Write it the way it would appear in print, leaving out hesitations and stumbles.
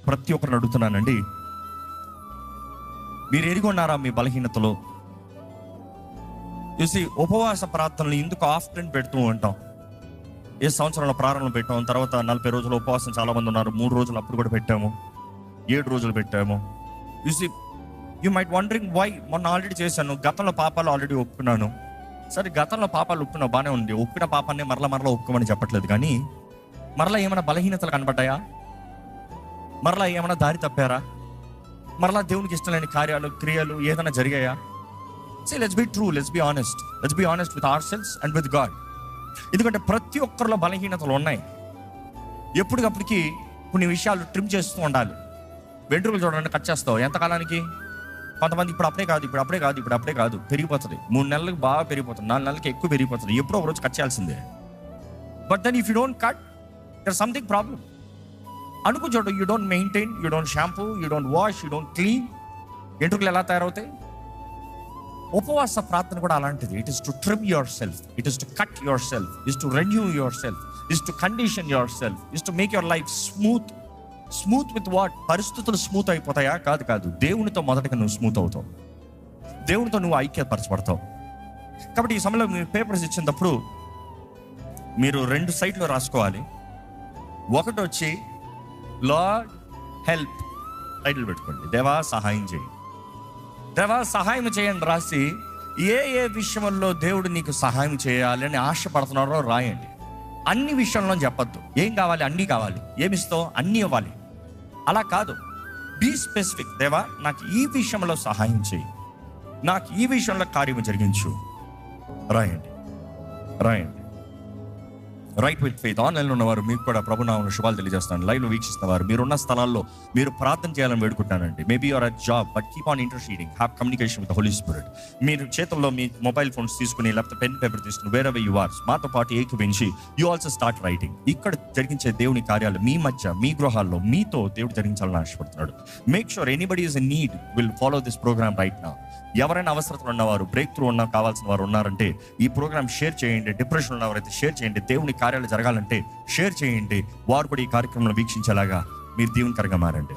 ప్రతి ఒక్కరిని అడుగుతున్నానండి, మీరు ఎరిగొన్నారా మీ బలహీనతలో? చూసి ఉపవాస ప్రార్థనలు ఎందుకు ఆఫ్టర్న్ పెడుతూ ఉంటాం? ఏ సంవత్సరంలో ప్రారంభం పెట్టాము, తర్వాత 40 రోజులు ఉపవాసం చాలా మంది ఉన్నారు, 3 రోజులు అప్పుడు కూడా పెట్టాము, 7 రోజులు పెట్టాము. చూసి యూ మైట్ వండరింగ్ వై. మొన్న ఆల్రెడీ చేశాను, గతంలో పాపాలు ఆల్రెడీ ఒప్పుకున్నాను. సరే, గతంలో పాపాలు ఒప్పుకున్నా బాగానే ఉంది, ఒప్పిన పాపాన్ని మరలా ఒప్పుకోమని చెప్పట్లేదు. కానీ మరలా ఏమైనా బలహీనతలు కనబడ్డాయా? మరలా ఏమైనా దారి తప్పారా? మరలా దేవునికి ఇష్టం లేని కార్యాలు, క్రియలు ఏదైనా జరిగాయా? Let's be true, let's be honest with our cells and with God. ఎందుకంటే ప్రతి ఒక్కరిలో బలహీనతలు ఉన్నాయి. ఎప్పటికప్పటికి కొన్ని విషయాలు ట్రిమ్ చేస్తూ ఉండాలి. వెంట్రుకలు చూడండి, కట్ చేస్తావు ఎంతకాలానికి? కొంతమంది ఇప్పుడు అప్పుడే కాదు పెరిగిపోతుంది. 3 నెలలకు బాగా పెరిగిపోతుంది, 4 నెలలకి ఎక్కువ పెరిగిపోతుంది. ఎప్పుడో ఒక రోజు కట్ చేయాల్సిందే. But then if you don't cut, there something problem. అనుకుంటాడు, you don't maintain, you don't shampoo, you don't wash, you don't clean. వెంట్రుకలు ఎలా తయారవుతాయి? ఉపవాస ప్రార్థన కూడా అలాంటిది. It is to trim yourself, it is to cut yourself, is to renew yourself, is to condition yourself, is to make your life smooth with what? పరిస్థితులు smooth అయిపోతాయా? కాదు. దేవునితో మొదటగా నువ్వు smooth అవుతావు, దేవునితో నువ్వు ఐక్యపరచబడతావు. కాబట్టి ఈ సమయంలో మీరు పేపర్స్ ఇచ్చినప్పుడు మీరు 2 సైడ్లు రాసుకోవాలి. ఒకటి వచ్చి లార్డ్ హెల్ప్ టైటిల్ పెట్టుకోండి, దేవా సహాయం చేయి, దేవా సహాయం చేయండి రాసి ఏ విషయంలో దేవుడు నీకు సహాయం చేయాలి అని ఆశపడుతున్నారో రాయండి. అన్ని విషయంలో చెప్పొద్దు, ఏం కావాలి అన్నీ కావాలి, ఏమిస్తావు అన్నీ ఇవ్వాలి, అలా కాదు. Be specific. దేవా నాకు ఈ విషయంలో సహాయం చేయి, నాకు ఈ విషయంలో కార్యము జరిగించు. రాయండి. Right with faith. ఆన్లైన్లో ఉన్నవారు మీకు కూడా ప్రభునామమున శుభాలు తెలియజేస్తాను. లైవ్లో వీక్షిస్తున్న వారు మీరున్న స్థలాల్లో మీరు ప్రార్థన చేయాలని వేడుకుంటానండి. Maybe your at job but keep on interceding, have communication with the Holy Spirit. మీరు చేతుల్లో మీ మొబైల్ ఫోన్స్ తీసుకుని లేకపోతే పెన్ పేపర్ తీసుకుని వేర్ ఎవర్ యు ఆర్ మాతో పాటు ఏకీభవించి యు ఆల్సో స్టార్ట్ రైటింగ్. ఇక్కడ జరిగించే దేవుని కార్యాలు మీ మధ్య, మీ గృహాల్లో మీతో దేవుడు జరిగించాలని ఆశపడుతున్నాడు. Make sure anybody is in need will follow this programme right now. ఎవరైనా అవసరతలు ఉన్నవారు, బ్రేక్ త్రూ కావాల్సిన వారు ఉన్నారంటే ఈ ప్రోగ్రామ్ షేర్ చేయండి. డిప్రెషన్ ఉన్నవారైతే షేర్ చేయండి. దేవుని కార్యాలు జరగాలంటే షేర్ చేయండి. వారు కూడా ఈ కార్యక్రమంలో వీక్షించేలాగా మీరు దీవెనకరంగా మారండి.